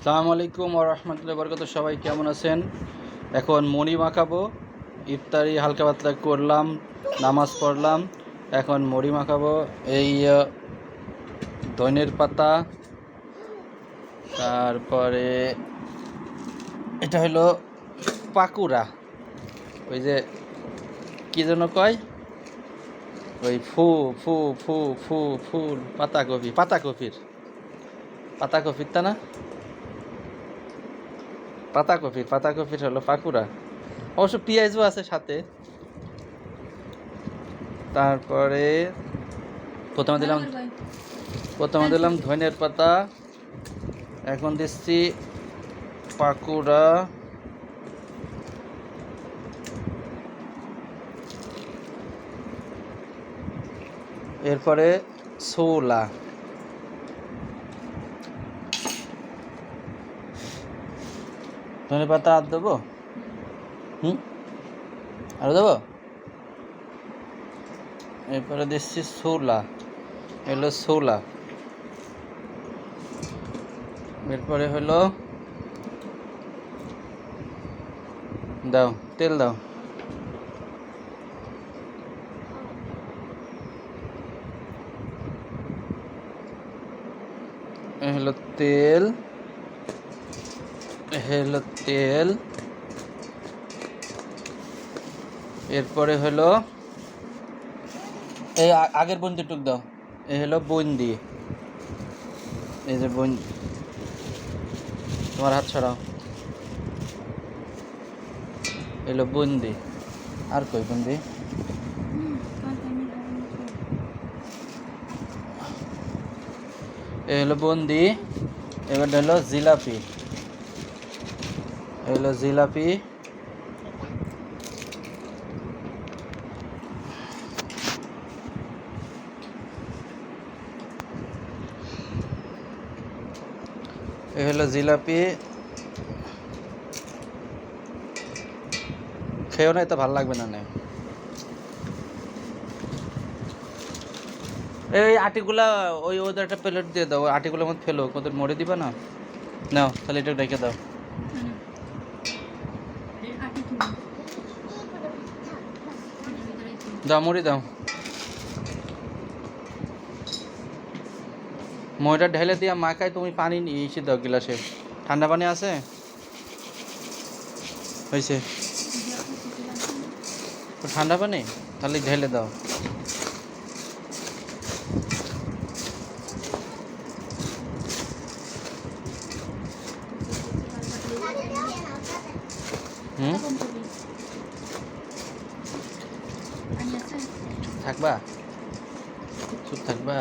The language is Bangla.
আসসালামু আলাইকুম ওয়া রাহমাতুল্লাহি ওয়া বারাকাতুহু। সবাই কেমন আছেন? এখন মুড়ি মাখাবো। ইফতারি হালকা পাতলা করলাম, নামাজ পড়লাম, এখন মুড়ি মাখাবো। এই ধনের পাতা, তারপরে এটা হলো পাকুড়া, ওই যে কী যেন কয়, ওই ফু ফু ফু ফু ফুল পাতাকপি, পাতাকপির তা না, পাতাকপির হলো পাকুড়া। অবশ্য পেঁয়াজও আছে সাথে। তারপরে প্রথমে দিলাম ধনের পাতা, এখন দিচ্ছি পাকুড়া, এরপরে ছোলা, ধনের পাতা আর দেবো, আরও দেবো। এরপরে দিচ্ছি ছোলা, এলো ছোলা। এরপরে হলো দাও তেল দাও, হলো তেল, তেল। এরপরে হলো এই আগের বুন্দি টুক দাও, এই হলো বুন্দি, এই যে বুন্দি, তোমার হাত ছড়াও, এলো বুন্দি। আর কই বুন্দি? এই হলো বুন্দি। এবার হলো জিলাপি, এলো জিলাপি। এই হলো জিলাপি। খেয়েও না, এত ভালো লাগবে না। এই আটিগুলা ওই ওদের একটা প্লেট দিয়ে দাও, ওই আটিগুলোর মধ্যে ফেলো, ওদের মরে দিবা না। নাও তাহলে এটা রেখে দাও, দাও মুড়ি দাও। ময়টা ঢেলে দিয়া মাখায়, তুমি পানি এসে দাও গ্লাসে, ঠান্ডা পানি আছে হয়েছে, ঠান্ডা পানি তাহলে ঢেলে দাও। থাকবা, চুপ থাকবা।